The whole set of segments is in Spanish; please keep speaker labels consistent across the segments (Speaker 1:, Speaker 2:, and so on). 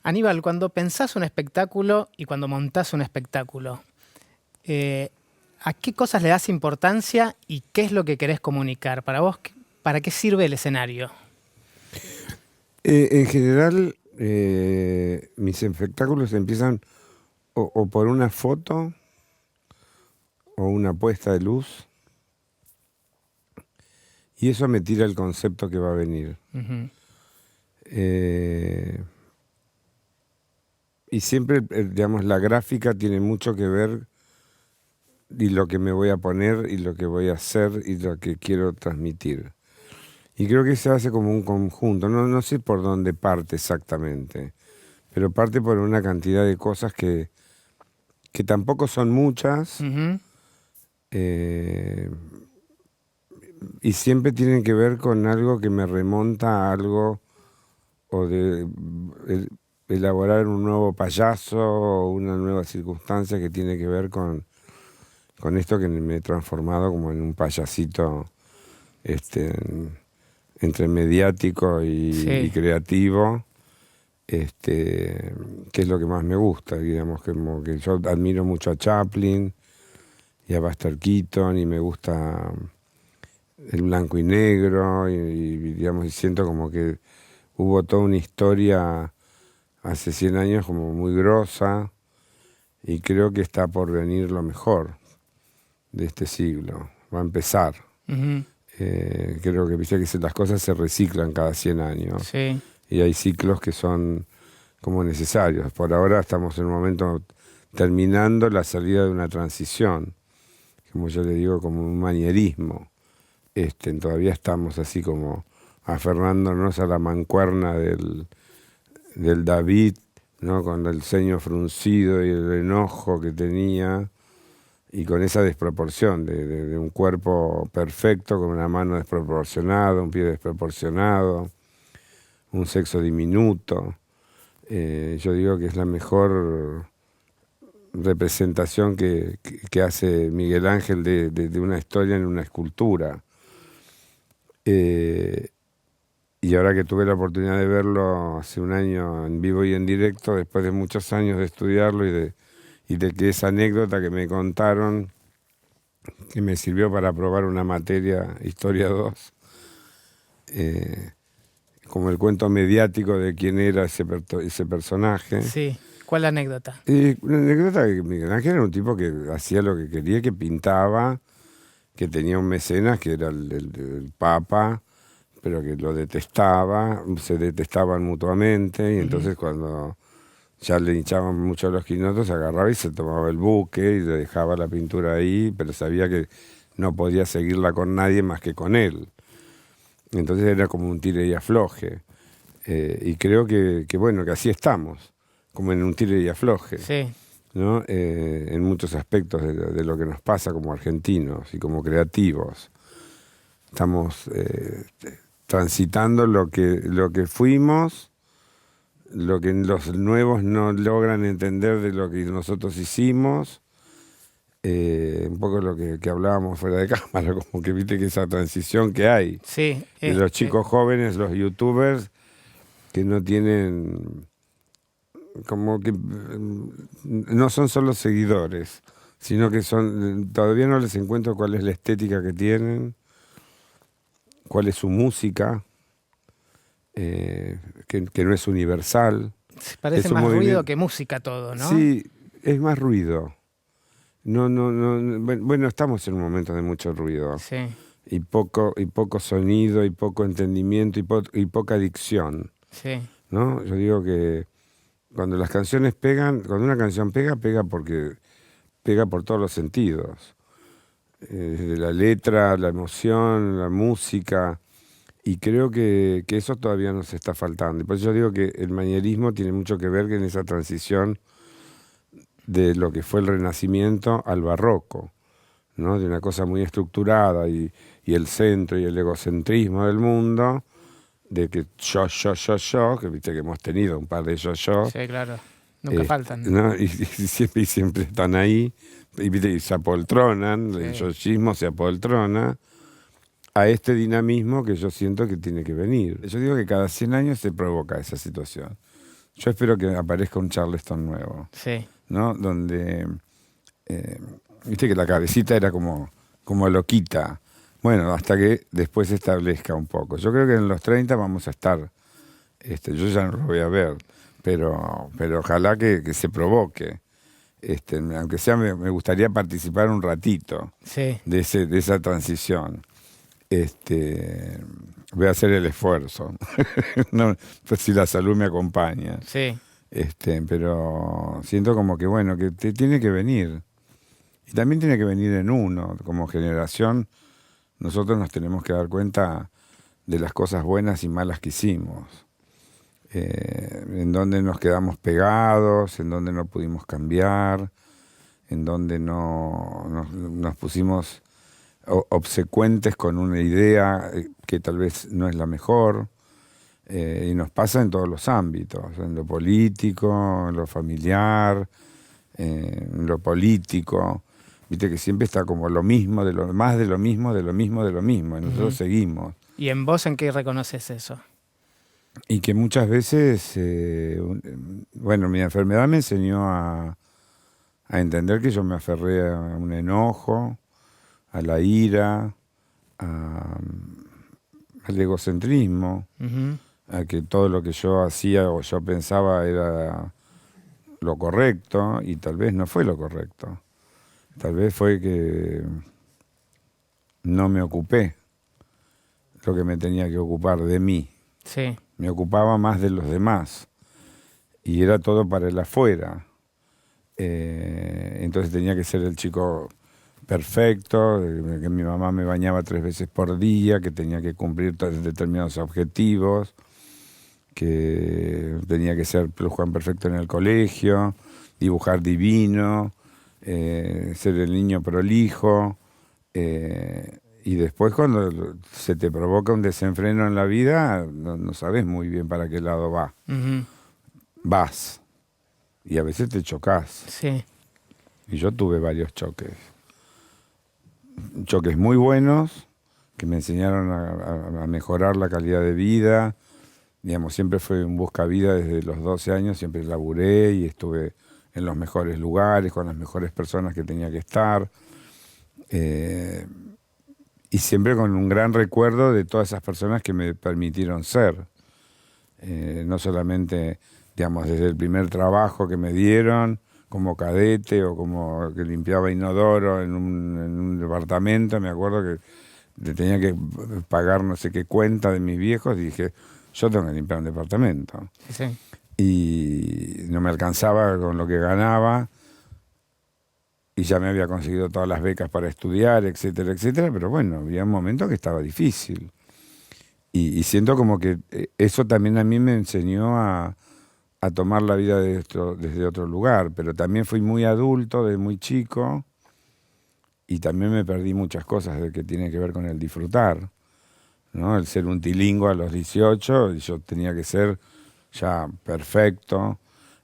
Speaker 1: Aníbal, cuando pensás un espectáculo y cuando montás un espectáculo, ¿a qué cosas le das importancia y qué es lo que querés comunicar? Para vos, ¿para qué sirve el escenario?
Speaker 2: En general, mis espectáculos empiezan o por una foto o una puesta de luz, y eso me tira el concepto que va a venir.
Speaker 1: Uh-huh.
Speaker 2: Y siempre, digamos, la gráfica tiene mucho que ver, y lo que me voy a poner y lo que voy a hacer y lo que quiero transmitir. Y creo que se hace como un conjunto. No sé por dónde parte exactamente, pero parte por una cantidad de cosas que tampoco son muchas.
Speaker 1: Uh-huh.
Speaker 2: Y siempre tienen que ver con algo que me remonta a algo, o de elaborar un nuevo payaso o una nueva circunstancia que tiene que ver con esto, que me he transformado como en un payasito entre mediático y creativo, que es lo que más me gusta, digamos, como que yo admiro mucho a Chaplin y a Buster Keaton, y me gusta el blanco y negro, y digamos, y siento como que hubo toda una historia hace 100 años como muy grosa, y creo que está por venir lo mejor de este siglo, va a empezar.
Speaker 1: Uh-huh.
Speaker 2: Creo que viste que las cosas se reciclan cada 100 años,
Speaker 1: Sí.
Speaker 2: Y hay ciclos que son como necesarios. Por ahora estamos en un momento terminando la salida de una transición, como yo le digo, como un manierismo. Todavía estamos así como aferrándonos a la mancuerna del David, ¿no? Con el ceño fruncido y el enojo que tenía, y con esa desproporción de un cuerpo perfecto, con una mano desproporcionada, un pie desproporcionado, un sexo diminuto. Yo digo que es la mejor representación que hace Miguel Ángel de una historia en una escultura. Y ahora que tuve la oportunidad de verlo hace un año en vivo y en directo, después de muchos años de estudiarlo y de que esa anécdota que me contaron, que me sirvió para aprobar una materia, Historia 2, como el cuento mediático de quién era ese personaje.
Speaker 1: Sí. ¿Cuál anécdota?
Speaker 2: Una anécdota que Miguel Ángel era un tipo que hacía lo que quería, que pintaba, que tenía un mecenas que era el Papa, pero que lo detestaba, se detestaban mutuamente, y entonces cuando ya le hinchaban mucho los quinotos, agarraba y se tomaba el buque y le dejaba la pintura ahí, pero sabía que no podía seguirla con nadie más que con él. Entonces era como un tire y afloje. Y creo que bueno, que así estamos, como en un tire y afloje,
Speaker 1: Sí.
Speaker 2: ¿no? En muchos aspectos de lo que nos pasa como argentinos y como creativos. Estamos transitando lo que fuimos, lo que los nuevos no logran entender de lo que nosotros hicimos, un poco lo que hablábamos fuera de cámara, como que viste que esa transición que hay,
Speaker 1: Sí,
Speaker 2: de los chicos jóvenes, los youtubers, que no tienen, como que no son solo seguidores, sino que todavía no les encuentro cuál es la estética que tienen, cuál es su música, que no es universal.
Speaker 1: Parece más ruido que música todo, ¿no?
Speaker 2: Sí, es más ruido. No, bueno, estamos en un momento de mucho ruido.
Speaker 1: Sí.
Speaker 2: y poco sonido, y poco entendimiento, y poca dicción,
Speaker 1: Sí,
Speaker 2: ¿no? Yo digo que cuando las canciones pegan, cuando una canción pega, pega porque pega por todos los sentidos. Desde la letra, la emoción, la música. Y creo que eso todavía nos está faltando. Y por eso yo digo que el manierismo tiene mucho que ver en esa transición de lo que fue el Renacimiento al Barroco, ¿no? De una cosa muy estructurada y el centro y el egocentrismo del mundo, de que yo, que viste que hemos tenido un par de yo,
Speaker 1: sí, claro. Nunca faltan.
Speaker 2: ¿no? Y siempre están ahí, y, viste, y se apoltronan, el
Speaker 1: Sí.
Speaker 2: yoísmo se apoltrona a este dinamismo que yo siento que tiene que venir. Yo digo que cada 100 años se provoca esa situación. Yo espero que aparezca un Charleston nuevo,
Speaker 1: Sí,
Speaker 2: ¿no? Donde, eh, viste que la cabecita era como loquita. Bueno, hasta que después se establezca un poco. Yo creo que en los 30 vamos a estar, yo ya no lo voy a ver, pero ojalá que se provoque. Aunque sea, me gustaría participar un ratito
Speaker 1: sí,
Speaker 2: de esa transición. Voy a hacer el esfuerzo. No, pues si la salud me acompaña.
Speaker 1: sí.
Speaker 2: Pero siento como que, bueno, que te tiene que venir. Y también tiene que venir en uno. Como generación, nosotros nos tenemos que dar cuenta de las cosas buenas y malas que hicimos. En donde nos quedamos pegados, en donde no pudimos cambiar, en donde nos pusimos obsecuentes con una idea que tal vez no es la mejor, y nos pasa en todos los ámbitos, en lo político, en lo familiar, en lo político. Viste que siempre está como lo mismo, de lo más de lo mismo, de lo mismo, de lo mismo, y nosotros
Speaker 1: Ujú.
Speaker 2: seguimos.
Speaker 1: ¿Y en vos en qué reconoces eso?
Speaker 2: Y que muchas veces, bueno, mi enfermedad me enseñó a entender que yo me aferré a un enojo, a la ira, al egocentrismo,
Speaker 1: Ujú.
Speaker 2: a que todo lo que yo hacía o yo pensaba era lo correcto y tal vez no fue lo correcto. Tal vez fue que no me ocupé lo que me tenía que ocupar de mí.
Speaker 1: Sí,
Speaker 2: Me ocupaba más de los demás y era todo para el afuera. Entonces tenía que ser el chico perfecto, que mi mamá me bañaba 3 veces por día, que tenía que cumplir determinados objetivos, que tenía que ser perfecto en el colegio, dibujar divino, ser el niño prolijo. Y después cuando se te provoca un desenfreno en la vida, no sabes muy bien para qué lado
Speaker 1: ujú,
Speaker 2: vas. Y a veces te chocas.
Speaker 1: sí,
Speaker 2: Y yo tuve varios choques. Choques muy buenos que me enseñaron a mejorar la calidad de vida. Digamos, siempre fue un buscavida desde los 12 años, siempre laburé y estuve en los mejores lugares, con las mejores personas que tenía que estar. eh, y siempre con un gran recuerdo de todas esas personas que me permitieron ser. No solamente, digamos, desde el primer trabajo que me dieron, como cadete o como que limpiaba inodoro en un departamento, me acuerdo que le tenía que pagar no sé qué cuenta de mis viejos y dije, yo tengo que limpiar un departamento.
Speaker 1: sí, sí.
Speaker 2: Y no me alcanzaba con lo que ganaba y ya me había conseguido todas las becas para estudiar, etcétera, etcétera, pero bueno, había un momento que estaba difícil. Y siento como que eso también a mí me enseñó a tomar la vida desde otro lugar, pero también fui muy adulto, de muy chico, y también me perdí muchas cosas de que tiene que ver con el disfrutar, ¿no? El ser un tilingüe a los 18, y yo tenía que ser ya perfecto,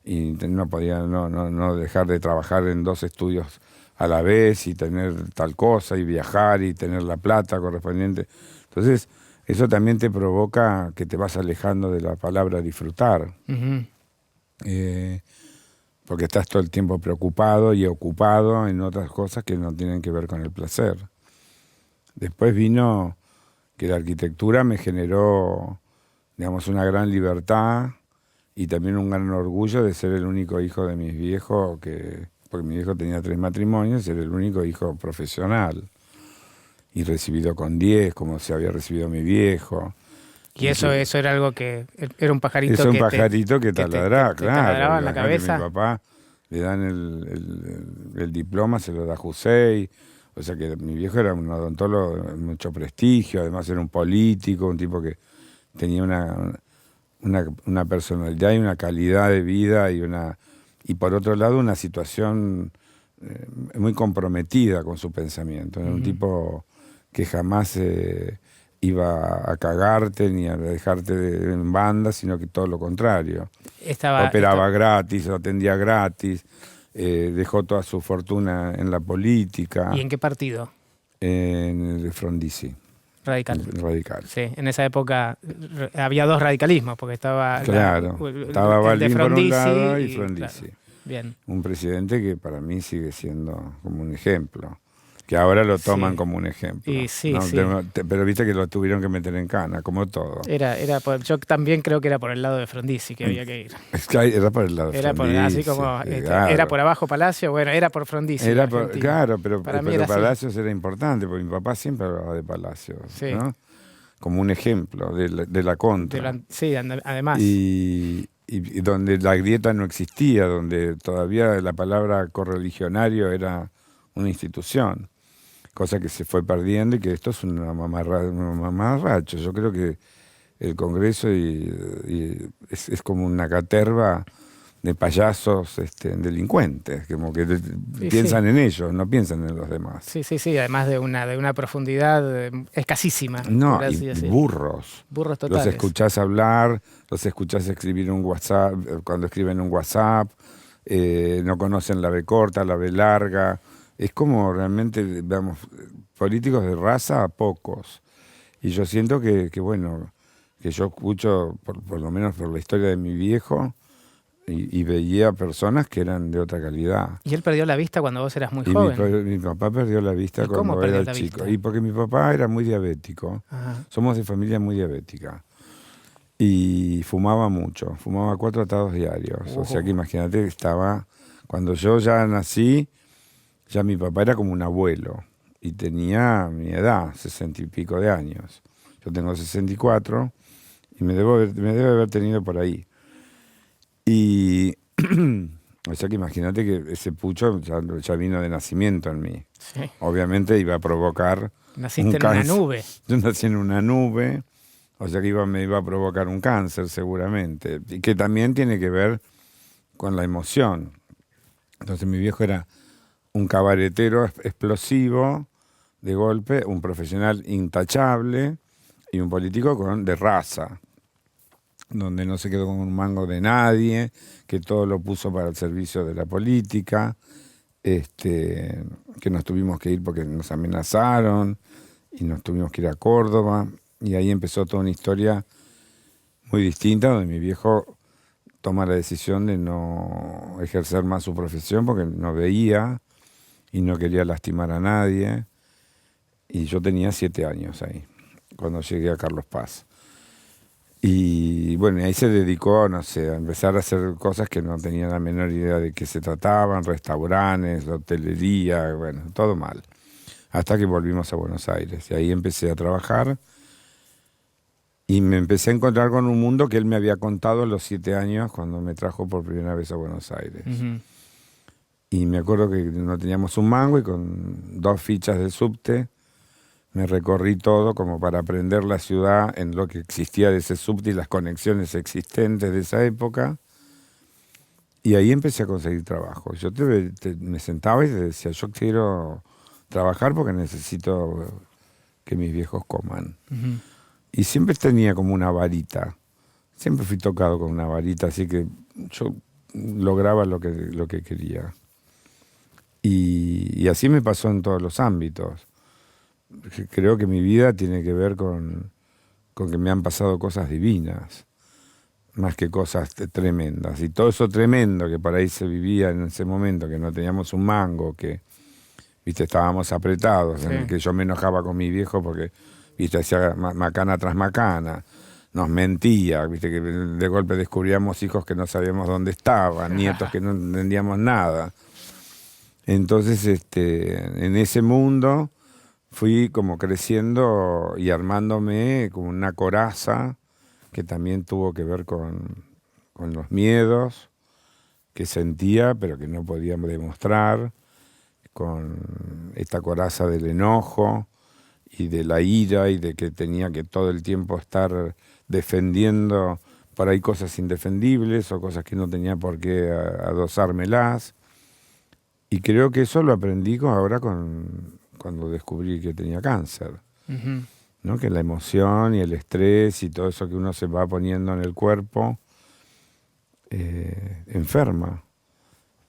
Speaker 2: y no podía no dejar de trabajar en 2 estudios a la vez, y tener tal cosa, y viajar, y tener la plata correspondiente. Entonces, eso también te provoca que te vas alejando de la palabra disfrutar.
Speaker 1: Ujú.
Speaker 2: eh, Porque estás todo el tiempo preocupado y ocupado en otras cosas que no tienen que ver con el placer. Después vino que la arquitectura me generó, digamos, una gran libertad y también un gran orgullo de ser el único hijo de mis viejos, porque mi viejo tenía 3 matrimonios, era el único hijo profesional. y recibido con 10, como se había recibido mi viejo.
Speaker 1: Y eso era algo que era un pajarito
Speaker 2: Es un pajarito que taladraba,
Speaker 1: te
Speaker 2: claro.
Speaker 1: taladraba en la cabeza.
Speaker 2: Mi papá le dan el diploma, se lo da Jusey. O sea que mi viejo era un odontólogo de mucho prestigio, además era un político, un tipo que tenía una personalidad y una calidad de vida y por otro lado una situación muy comprometida con su pensamiento. Era un tipo que jamás iba a cagarte ni a dejarte en banda, sino que todo lo contrario. Operaba gratis, lo atendía gratis, dejó toda su fortuna en la política.
Speaker 1: ¿Y en qué partido?
Speaker 2: En el Frondizi.
Speaker 1: Radical. Sí, en esa época había dos radicalismos, porque estaba...
Speaker 2: Claro, estaba Balbín por un lado y Frondizi.
Speaker 1: Claro, bien.
Speaker 2: Un presidente que para mí sigue siendo como un ejemplo. Que ahora lo toman como un ejemplo.
Speaker 1: Y sí,
Speaker 2: ¿no?
Speaker 1: sí.
Speaker 2: Pero viste que lo tuvieron que meter en cana, como todo.
Speaker 1: Yo también creo que era por el lado de Frondizi que había que ir.
Speaker 2: Es que era por el lado de Frondizi.
Speaker 1: Así como
Speaker 2: claro.
Speaker 1: Era por abajo Palacio, bueno, era por Frondizi.
Speaker 2: Claro, pero Palacios
Speaker 1: así.
Speaker 2: Era importante, porque mi papá siempre hablaba de Palacios,
Speaker 1: sí.
Speaker 2: ¿no? Como un ejemplo de la contra.
Speaker 1: Sí, además.
Speaker 2: Y donde la grieta no existía, donde todavía la palabra correligionario era una institución. Cosa que se fue perdiendo y que esto es una mamarracho. Yo creo que el Congreso es como una caterva de payasos delincuentes, como que piensan en ellos, no piensan en los demás.
Speaker 1: Sí, además de una profundidad escasísima.
Speaker 2: No, y burros.
Speaker 1: Burros totales.
Speaker 2: Los escuchás hablar, los escuchás escribir un WhatsApp, cuando escriben un WhatsApp, no conocen la B corta, la B larga. Es como realmente, veamos, políticos de raza, pocos. Y yo siento que bueno, que yo escucho, por lo menos por la historia de mi viejo, y veía personas que eran de otra calidad.
Speaker 1: ¿Y él perdió la vista cuando vos eras muy joven?
Speaker 2: Mi papá perdió la vista cuando era chico. Y porque mi papá era muy diabético. Ajá. Somos de familia muy diabética. Y fumaba mucho, fumaba 4 atados diarios. O sea que imagínate que estaba, cuando yo ya nací, ya mi papá era como un abuelo y tenía mi edad, 60 y pico de años. Yo tengo 64 y me debe haber tenido por ahí. Y, o sea que imagínate que ese pucho ya vino de nacimiento en mí.
Speaker 1: Sí.
Speaker 2: Obviamente iba a provocar...
Speaker 1: Naciste en una nube.
Speaker 2: Yo nací en una nube, o sea que me iba a provocar un cáncer seguramente. Y que también tiene que ver con la emoción. Entonces mi viejo era un cabaretero explosivo, de golpe, un profesional intachable y un político de raza, donde no se quedó con un mango de nadie, que todo lo puso para el servicio de la política, que nos tuvimos que ir porque nos amenazaron y nos tuvimos que ir a Córdoba, y ahí empezó toda una historia muy distinta, donde mi viejo toma la decisión de no ejercer más su profesión porque no veía y no quería lastimar a nadie. Y yo tenía 7 años ahí, cuando llegué a Carlos Paz. Y bueno, ahí se dedicó, no sé, a empezar a hacer cosas que no tenía la menor idea de qué se trataban, restaurantes, hotelería, bueno, todo mal. Hasta que volvimos a Buenos Aires. Y ahí empecé a trabajar y me empecé a encontrar con un mundo que él me había contado a los 7 años cuando me trajo por primera vez a Buenos Aires. Uh-huh. Y me acuerdo que no teníamos un mango y con 2 fichas de subte me recorrí todo como para aprender la ciudad en lo que existía de ese subte y las conexiones existentes de esa época. Y ahí empecé a conseguir trabajo. Yo me sentaba y te decía, yo quiero trabajar porque necesito que mis viejos coman. Uh-huh. Y siempre tenía como una varita. Siempre fui tocado con una varita, así que yo lograba lo que quería. Y así me pasó en todos los ámbitos. Creo que mi vida tiene que ver con que me han pasado cosas divinas, más que cosas tremendas. Y todo eso tremendo que por ahí se vivía en ese momento, que no teníamos un mango, que estábamos apretados, sí, en el que yo me enojaba con mi viejo porque hacía macana tras macana, nos mentía, que de golpe descubríamos hijos que no sabíamos dónde estaban, nietos que no entendíamos nada. Entonces, en ese mundo fui como creciendo y armándome como una coraza que también tuvo que ver con los miedos que sentía, pero que no podía demostrar, con esta coraza del enojo y de la ira y de que tenía que todo el tiempo estar defendiendo por ahí cosas indefendibles o cosas que no tenía por qué adosármelas. Y creo que eso lo aprendí ahora cuando descubrí que tenía cáncer,
Speaker 1: Ujú.
Speaker 2: ¿no? Que la emoción y el estrés y todo eso que uno se va poniendo en el cuerpo enferma.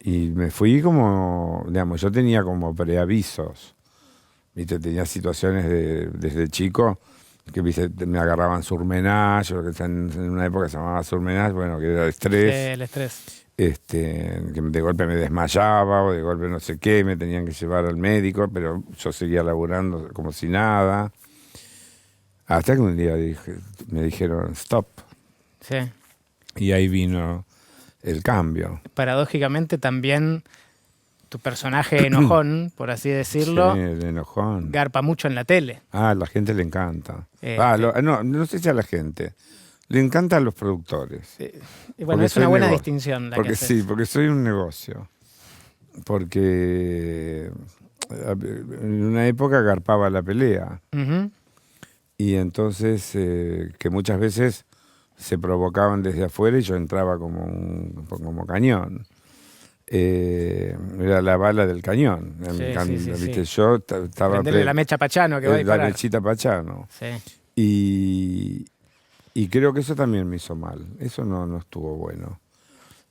Speaker 2: Y me fui como, digamos, yo tenía como preavisos, ¿viste? Tenía situaciones desde chico que, ¿viste? Me agarraban surmenage, o que en una época se llamaba surmenage, bueno, que era
Speaker 1: Sí,
Speaker 2: estrés,
Speaker 1: el estrés.
Speaker 2: que de golpe me desmayaba o de golpe no sé qué, me tenían que llevar al médico, pero yo seguía laburando como si nada. Hasta que un día me dijeron, stop,
Speaker 1: Sí.
Speaker 2: y ahí vino el cambio.
Speaker 1: Paradójicamente también tu personaje enojón, por así
Speaker 2: Sí,
Speaker 1: decirlo,
Speaker 2: el enojón.
Speaker 1: garpa mucho en la tele.
Speaker 2: Ah, a la gente le encanta.
Speaker 1: Este,
Speaker 2: No sé si a la gente. Le encanta a los productores.
Speaker 1: y bueno,
Speaker 2: Porque
Speaker 1: es una
Speaker 2: soy
Speaker 1: buena
Speaker 2: nego-
Speaker 1: distinción la que
Speaker 2: Porque sí,
Speaker 1: haces.
Speaker 2: porque soy un negocio. Porque en una época garpaba la pelea.
Speaker 1: Ujú.
Speaker 2: Y entonces, que muchas veces se provocaban desde afuera y yo entraba como cañón. Era la bala del cañón.
Speaker 1: Sí,
Speaker 2: ¿Viste?
Speaker 1: sí.
Speaker 2: Yo estaba
Speaker 1: Prenderle la mecha a Pachano que va a
Speaker 2: la
Speaker 1: disparar.
Speaker 2: mechita Pachano.
Speaker 1: Sí.
Speaker 2: Y, y creo que eso también me hizo mal. Eso no estuvo bueno.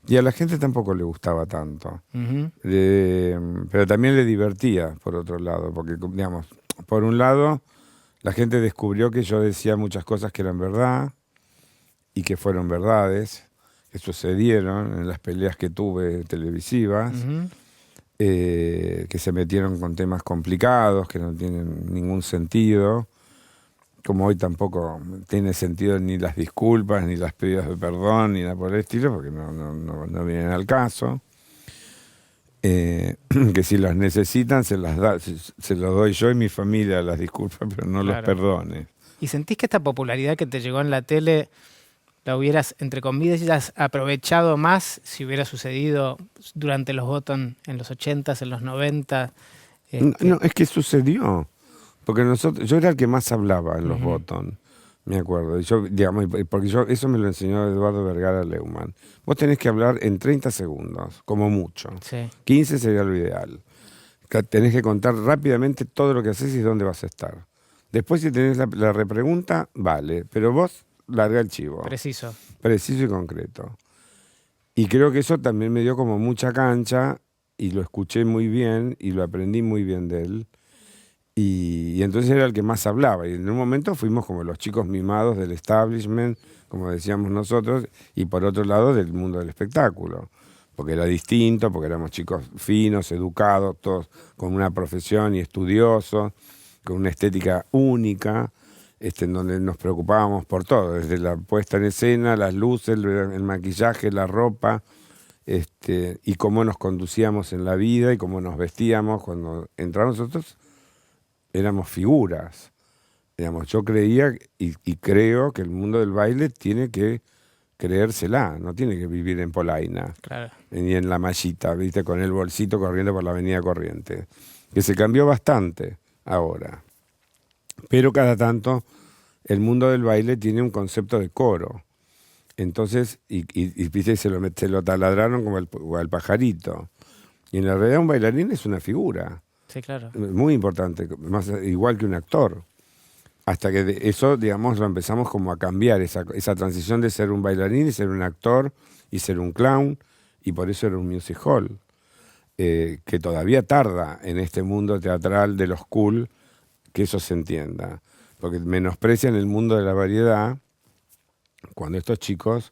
Speaker 2: Y a la gente tampoco le gustaba tanto.
Speaker 1: Ujú.
Speaker 2: Pero también le divertía, por otro lado. Porque, digamos, por un lado, la gente descubrió que yo decía muchas cosas que eran verdad y que fueron verdades, que sucedieron en las peleas que tuve televisivas,
Speaker 1: Ujú.
Speaker 2: que se metieron con temas complicados, que no tienen ningún sentido, como hoy tampoco tiene sentido ni las disculpas, ni las pedidas de perdón, ni nada por el estilo, porque no vienen al caso. Que si las necesitan, se los doy yo y mi familia las disculpas, pero no los
Speaker 1: Claro.
Speaker 2: perdones.
Speaker 1: ¿Y sentís que esta popularidad que te llegó en la tele la hubieras, entre comillas, aprovechado más si hubiera sucedido durante los Bottom en los 80s, en los 90?
Speaker 2: No, es que sucedió. Porque yo era el que más hablaba en los
Speaker 1: Ujú.
Speaker 2: Bottom, me acuerdo. Y yo, digamos, porque eso me lo enseñó Eduardo Vergara Leumann. Vos tenés que hablar en 30 segundos, como mucho.
Speaker 1: Sí,
Speaker 2: 15 sería lo ideal. Tenés que contar rápidamente todo lo que haces y dónde vas a estar. Después, si tenés la repregunta, vale. Pero vos larga el chivo.
Speaker 1: preciso.
Speaker 2: Preciso y concreto. Y creo que eso también me dio como mucha cancha y lo escuché muy bien y lo aprendí muy bien de él. Y entonces era el que más hablaba. Y en un momento fuimos como los chicos mimados del establishment, como decíamos nosotros, y por otro lado del mundo del espectáculo. Porque era distinto, porque éramos chicos finos, educados, todos con una profesión y estudiosos, con una estética única, en donde nos preocupábamos por todo, desde la puesta en escena, las luces, el maquillaje, la ropa, y cómo nos conducíamos en la vida y cómo nos vestíamos cuando entramos nosotros éramos figuras. Digamos, yo creía y creo que el mundo del baile tiene que creérsela, no tiene que vivir en Polaina,
Speaker 1: Claro.
Speaker 2: ni en La Mallita, ¿viste? Con el bolsito corriendo por la avenida Corriente. Que se cambió bastante ahora. Pero cada tanto el mundo del baile tiene un concepto de coro. Entonces, ¿viste? Se lo taladraron como al pajarito. Y en la realidad un bailarín es una figura
Speaker 1: Sí, claro.
Speaker 2: muy importante, más igual que un actor. Hasta que eso, digamos, lo empezamos como a cambiar, esa transición de ser un bailarín y ser un actor y ser un clown, y por eso era un music hall, que todavía tarda en este mundo teatral de los cool que eso se entienda. Porque menosprecian el mundo de la variedad cuando estos chicos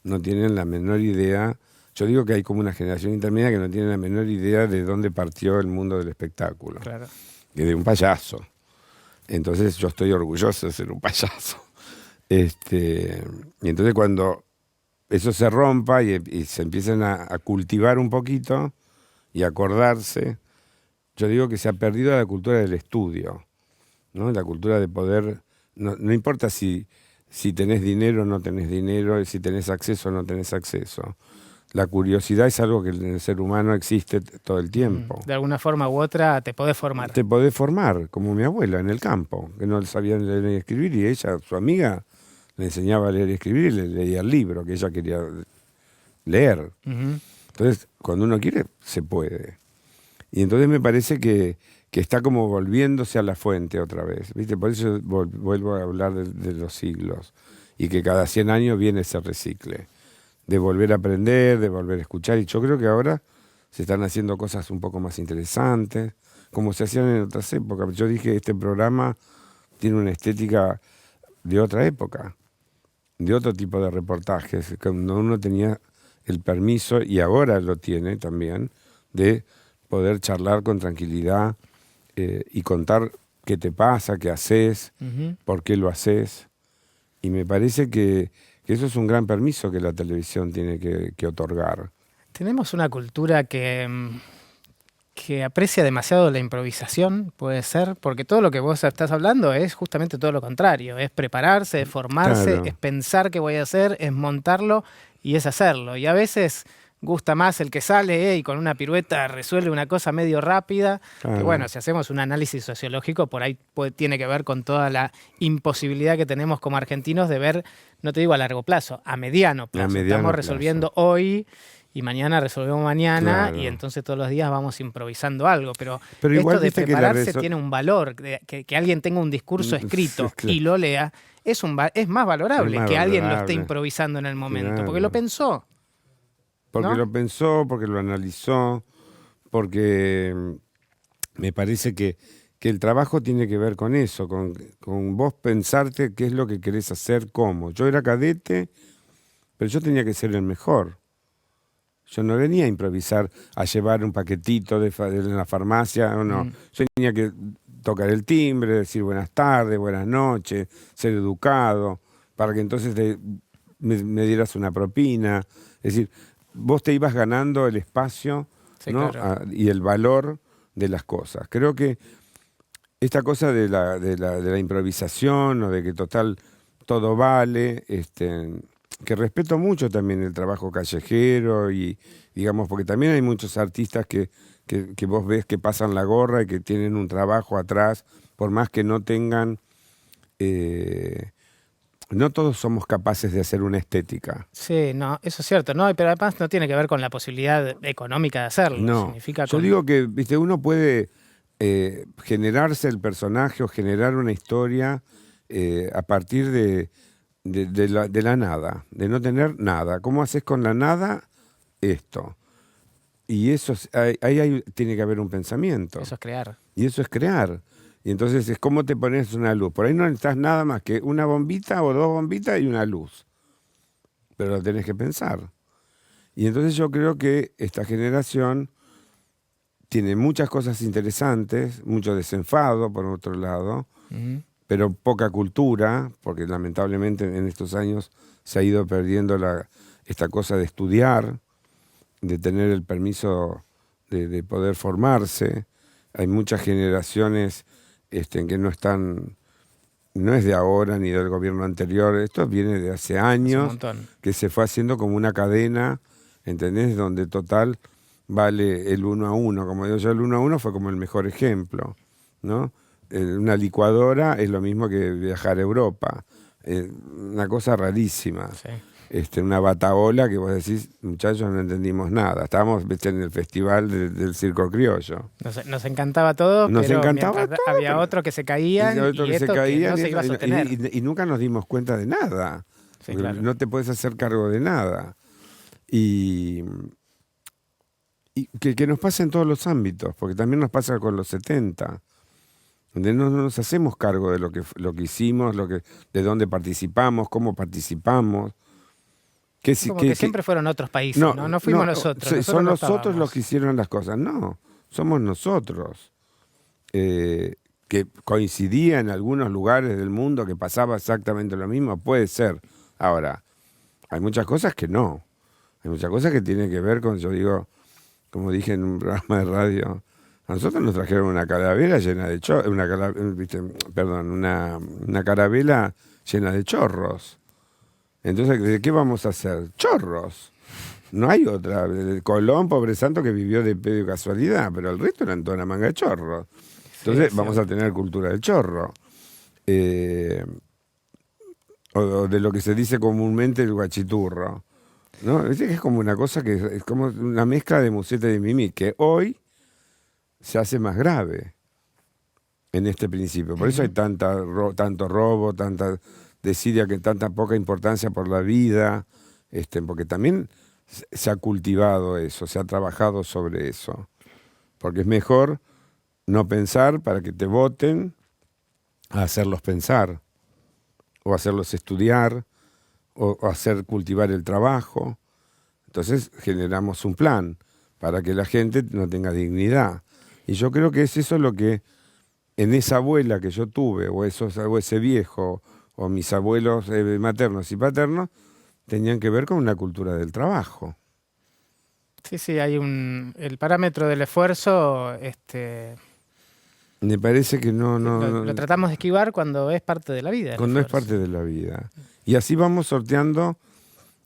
Speaker 2: no tienen la menor idea. Yo digo que hay como una generación intermedia que no tiene la menor idea de dónde partió el mundo del espectáculo,
Speaker 1: Claro.
Speaker 2: que de un payaso. Entonces yo estoy orgulloso de ser un payaso. Y entonces cuando eso se rompa y se empiezan a cultivar un poquito y a acordarse, yo digo que se ha perdido la cultura del estudio. ¿no? La cultura de poder, no importa si tenés dinero o no tenés dinero, si tenés acceso o no tenés acceso. La curiosidad es algo que en el ser humano existe todo el tiempo.
Speaker 1: De alguna forma u otra te podés formar.
Speaker 2: Te podés formar, como mi abuela en el campo, que no sabía leer ni escribir, y ella, su amiga, le enseñaba a leer y escribir y le leía el libro que ella quería leer. Entonces, cuando uno quiere, se puede. Y entonces me parece que está como volviéndose a la fuente otra vez, ¿viste? Por eso vuelvo a hablar de los siglos, y que cada 100 años viene ese recicle, de volver a aprender, de volver a escuchar, y yo creo que ahora se están haciendo cosas un poco más interesantes, como se hacían en otras épocas. Yo dije, este programa tiene una estética de otra época, de otro tipo de reportajes, cuando uno tenía el permiso, y ahora lo tiene también, de poder charlar con tranquilidad y contar qué te pasa, qué haces, por qué lo haces. Y me parece que eso es un gran permiso que la televisión tiene que otorgar.
Speaker 1: Tenemos una cultura que aprecia demasiado la improvisación, puede ser, porque todo lo que vos estás hablando es justamente todo lo contrario, es prepararse, es formarse,
Speaker 2: Claro.
Speaker 1: es pensar qué voy a hacer, es montarlo y es hacerlo. Y a veces gusta más el que sale y con una pirueta resuelve una cosa medio rápida, que
Speaker 2: Claro.
Speaker 1: bueno, si hacemos un análisis sociológico, por ahí tiene que ver con toda la imposibilidad que tenemos como argentinos de ver, no te digo a largo plazo, a mediano plazo.
Speaker 2: mediano
Speaker 1: Estamos
Speaker 2: plazo.
Speaker 1: resolviendo hoy y mañana resolvemos mañana,
Speaker 2: Claro.
Speaker 1: y entonces todos los días vamos improvisando algo. Pero
Speaker 2: igual
Speaker 1: esto de
Speaker 2: viste que la
Speaker 1: prepararse tiene un valor, que alguien tenga un discurso escrito
Speaker 2: Claro.
Speaker 1: y lo lea, es más valorable
Speaker 2: Es más
Speaker 1: que alguien lo esté
Speaker 2: valorable.
Speaker 1: improvisando en el momento,
Speaker 2: Claro.
Speaker 1: porque lo pensó.
Speaker 2: Porque
Speaker 1: ¿no?
Speaker 2: lo pensó, porque lo analizó, porque me parece que el trabajo tiene que ver con eso, con vos pensarte qué es lo que querés hacer, cómo. Yo era cadete, pero yo tenía que ser el mejor. Yo no venía a improvisar, a llevar un paquetito de la farmacia, no. Yo tenía que tocar el timbre, decir buenas tardes, buenas noches, ser educado, para que entonces me dieras una propina. Es decir, vos te ibas ganando el espacio,
Speaker 1: Sí,
Speaker 2: ¿no?
Speaker 1: claro.
Speaker 2: Y el valor de las cosas. Creo que esta cosa de la improvisación, o de que total todo vale, que respeto mucho también el trabajo callejero, y digamos, porque también hay muchos artistas que vos ves que pasan la gorra y que tienen un trabajo atrás, por más que no tengan, no todos somos capaces de hacer una estética.
Speaker 1: Sí, no, eso es cierto, no, pero además no tiene que ver con la posibilidad económica de hacerlo.
Speaker 2: No,
Speaker 1: Significa
Speaker 2: yo digo que, viste, uno puede generarse el personaje o generar una historia a partir de la nada, de no tener nada. ¿Cómo haces con la nada esto? Y eso ahí tiene que haber un pensamiento.
Speaker 1: eso es crear.
Speaker 2: Y eso es crear. Y entonces es cómo te pones una luz. Por ahí no necesitas nada más que una bombita o dos bombitas y una luz. Pero lo tenés que pensar. Y entonces yo creo que esta generación tiene muchas cosas interesantes, mucho desenfado por otro lado, pero poca cultura, porque lamentablemente en estos años se ha ido perdiendo esta cosa de estudiar, de tener el permiso de poder formarse. Hay muchas generaciones en que no están, no es de ahora ni del gobierno anterior, esto viene de hace
Speaker 1: Es un
Speaker 2: años,
Speaker 1: montón.
Speaker 2: que se fue haciendo como una cadena, ¿entendés? Donde total vale el 1 a 1, como digo yo, el 1 a 1 fue como el mejor ejemplo, ¿no? Una licuadora es lo mismo que viajar a Europa, una cosa rarísima.
Speaker 1: Sí.
Speaker 2: Una bataola que vos decís, muchachos, no entendimos nada. Estábamos, viste, en el festival del circo criollo.
Speaker 1: Nos encantaba todo,
Speaker 2: Nos
Speaker 1: pero
Speaker 2: encantaba
Speaker 1: mientras
Speaker 2: todo,
Speaker 1: había
Speaker 2: pero-
Speaker 1: otro que se caían
Speaker 2: Y otro
Speaker 1: y
Speaker 2: que se
Speaker 1: esto que
Speaker 2: caían,
Speaker 1: no se iba a sostener.
Speaker 2: y nunca nos dimos cuenta de nada.
Speaker 1: Sí,
Speaker 2: Porque
Speaker 1: claro.
Speaker 2: no te puedes hacer cargo de nada. Y que nos pasa en todos los ámbitos, porque también nos pasa con los 70, donde no nos hacemos cargo de lo que hicimos, de dónde participamos, cómo participamos.
Speaker 1: Como que siempre fueron otros países, ¿no? Fuimos nosotros.
Speaker 2: Son
Speaker 1: no
Speaker 2: nosotros
Speaker 1: estábamos.
Speaker 2: los que hicieron las cosas. No, somos nosotros. Que coincidía en algunos lugares del mundo que pasaba exactamente lo mismo, puede ser. Ahora, hay muchas cosas que no. Hay muchas cosas que tienen que ver con, yo digo, como dije en un programa de radio A nosotros nos trajeron una calavera llena de chorros, una carabela llena de chorros. Entonces, ¿de qué vamos a hacer? Chorros. No hay otra. El Colón, pobre santo, que vivió de pedo y casualidad, pero el resto eran toda una manga de chorros. Entonces,
Speaker 1: Sí,
Speaker 2: vamos a tener cultura del chorro. O de lo que se dice comúnmente el guachiturro. ¿No? Viste que es como una cosa que es como una mezcla de museta y de mimí, que hoy se hace más grave en este principio. Por eso hay tanto robo, tanta desidia, que tanta poca importancia por la vida, porque también se ha cultivado eso, se ha trabajado sobre eso. Porque es mejor no pensar para que te voten a hacerlos pensar, o hacerlos estudiar, o hacer cultivar el trabajo. Entonces generamos un plan para que la gente no tenga dignidad. Y yo creo que es eso lo que en esa abuela que yo tuve, o ese viejo, o mis abuelos maternos y paternos, tenían que ver con una cultura del trabajo.
Speaker 1: Sí, hay el parámetro del esfuerzo,
Speaker 2: Me parece que
Speaker 1: lo tratamos de esquivar cuando es parte de la vida.
Speaker 2: cuando es parte de la vida. Y así vamos sorteando,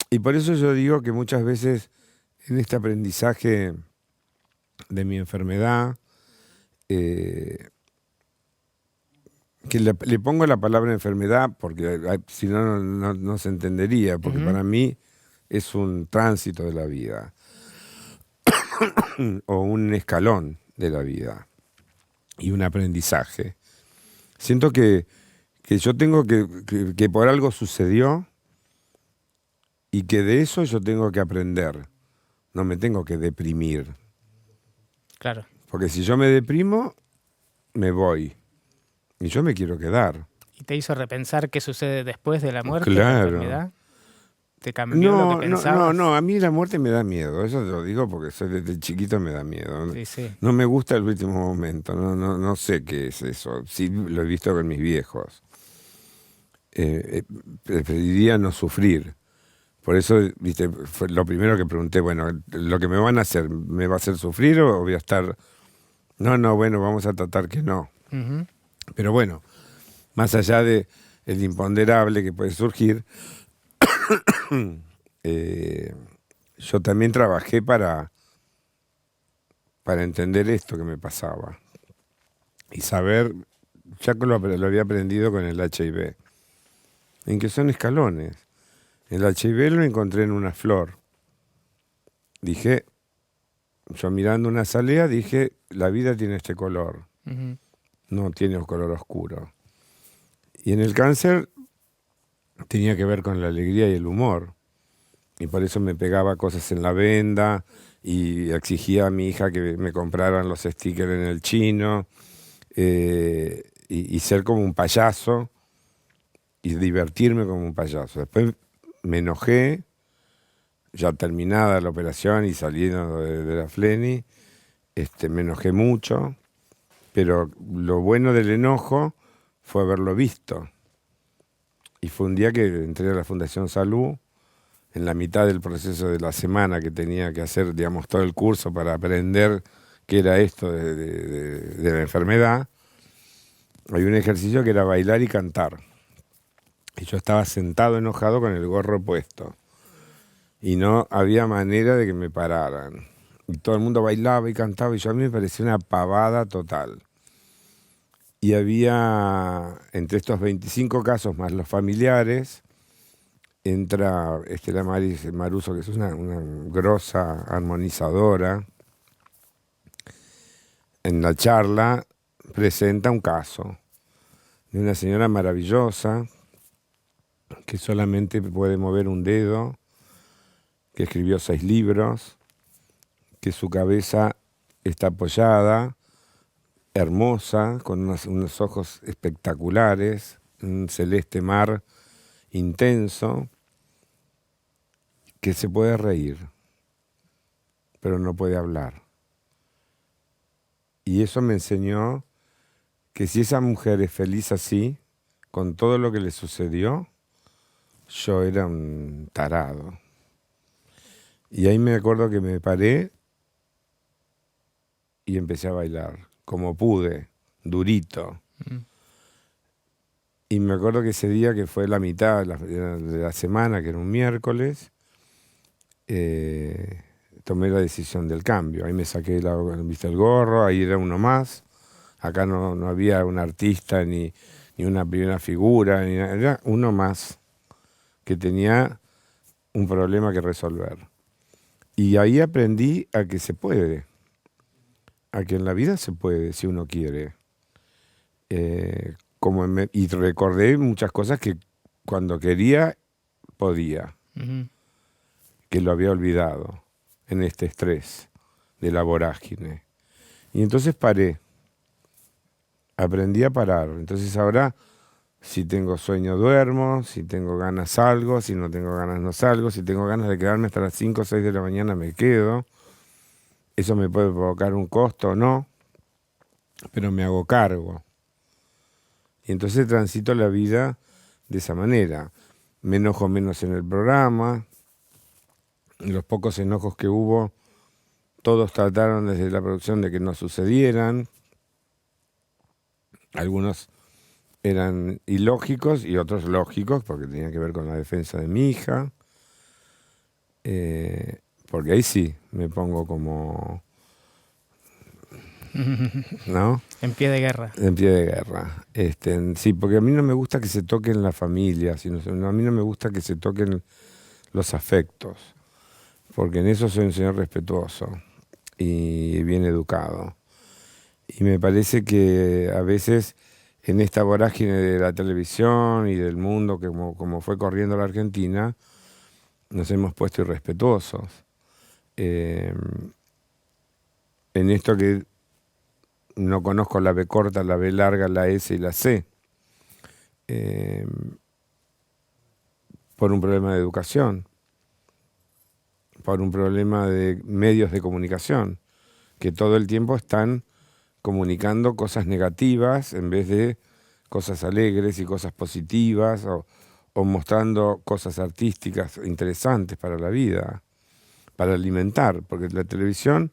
Speaker 2: y por eso yo digo que muchas veces en este aprendizaje de mi enfermedad, que le pongo la palabra enfermedad porque si no, no se entendería, porque para mí es un tránsito de la vida o un escalón de la vida y un aprendizaje. Siento que yo tengo que por algo sucedió y que de eso yo tengo que aprender, no me tengo que deprimir.
Speaker 1: Claro.
Speaker 2: Porque si yo me deprimo, me voy. Y yo me quiero quedar.
Speaker 1: ¿Y te hizo repensar qué sucede después de la muerte,
Speaker 2: Claro.
Speaker 1: la enfermedad? ¿Te cambió lo que pensabas?
Speaker 2: No, a mí la muerte me da miedo. Eso te lo digo porque desde chiquito me da miedo.
Speaker 1: Sí.
Speaker 2: No me gusta el último momento. No sé qué es eso. Sí lo he visto con mis viejos. Preferiría no sufrir. Por eso, viste, fue lo primero que pregunté, bueno, ¿lo que me van a hacer, me va a hacer sufrir o voy a estar...? No, bueno, vamos a tratar que no.
Speaker 1: Ujú.
Speaker 2: Pero bueno, más allá de el imponderable que puede surgir, yo también trabajé para entender esto que me pasaba y saber, ya que lo había aprendido con el HIV, en que son escalones. El HIV lo encontré en una flor. Dije, yo mirando una azalea, dije, la vida tiene este color,
Speaker 1: Ujú.
Speaker 2: no tiene un color oscuro. Y en el cáncer tenía que ver con la alegría y el humor. Y por eso me pegaba cosas en la venda y exigía a mi hija que me compraran los stickers en el chino, y ser como un payaso y divertirme como un payaso. Después me enojé, ya terminada la operación y saliendo de la Fleni, me enojé mucho, pero lo bueno del enojo fue haberlo visto. Y fue un día que entré a la Fundación Salud, en la mitad del proceso de la semana que tenía que hacer, digamos, todo el curso para aprender qué era esto de la enfermedad. Hay un ejercicio que era bailar y cantar. Y yo estaba sentado enojado con el gorro puesto. Y no había manera de que me pararan. Y todo el mundo bailaba y cantaba y yo a mí me parecía una pavada total. Y había, entre estos 25 casos más los familiares, entra la Maris Maruso, que es una grosa armonizadora. En la charla presenta un caso de una señora maravillosa que solamente puede mover un dedo, que escribió 6 libros, que su cabeza está apoyada, hermosa, con unos ojos espectaculares, un celeste mar intenso, que se puede reír, pero no puede hablar. Y eso me enseñó que si esa mujer es feliz así, con todo lo que le sucedió, yo era un tarado. Y ahí me acuerdo que me paré y empecé a bailar, como pude, durito. Y me acuerdo que ese día, que fue la mitad de la semana, que era un miércoles, tomé la decisión del cambio. Ahí me saqué ¿viste? El gorro, ahí era uno más. Acá no había un artista ni una primera figura, ni nada. Era uno más que tenía un problema que resolver. Y ahí aprendí a que se puede, a que en la vida se puede si uno quiere. Y recordé muchas cosas que cuando quería, podía, que lo había olvidado en este estrés de la vorágine. Y entonces paré, aprendí a parar. Entonces ahora, si tengo sueño, duermo, si tengo ganas, salgo, si no tengo ganas, no salgo, si tengo ganas de quedarme hasta las 5 o 6 de la mañana, me quedo. Eso me puede provocar un costo o no, pero me hago cargo. Y entonces transito la vida de esa manera. Me enojo menos en el programa. Los pocos enojos que hubo, todos trataron desde la producción de que no sucedieran. Algunos eran ilógicos y otros lógicos, porque tenían que ver con la defensa de mi hija. Porque ahí sí me pongo como... ¿no?
Speaker 1: En pie de guerra.
Speaker 2: En pie de guerra. Sí, porque a mí no me gusta que se toquen la familia, a mí no me gusta que se toquen los afectos, porque en eso soy un señor respetuoso y bien educado. Y me parece que a veces en esta vorágine de la televisión y del mundo, que como fue corriendo la Argentina, nos hemos puesto irrespetuosos. En esto que no conozco la B corta, la B larga, la S y la C, por un problema de educación, por un problema de medios de comunicación, que todo el tiempo están comunicando cosas negativas en vez de cosas alegres y cosas positivas, o mostrando cosas artísticas interesantes para la vida, para alimentar, porque la televisión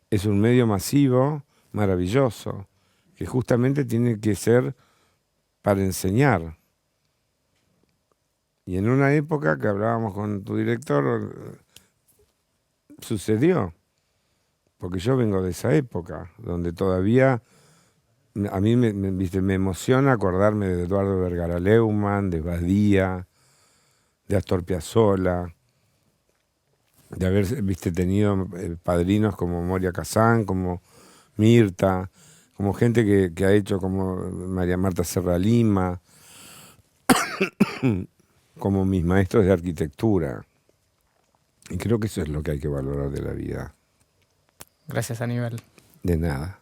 Speaker 2: es un medio masivo, maravilloso, que justamente tiene que ser para enseñar. Y en una época que hablábamos con tu director, sucedió, porque yo vengo de esa época, donde todavía a mí me emociona acordarme de Eduardo Vergara Leumann, de Badía, de Astor Piazzolla, de haber tenido padrinos como Moria Kazán, como Mirta, como gente que ha hecho, como María Marta Serra Lima, como mis maestros de arquitectura. Y creo que eso es lo que hay que valorar de la vida.
Speaker 1: Gracias, Aníbal.
Speaker 2: De nada.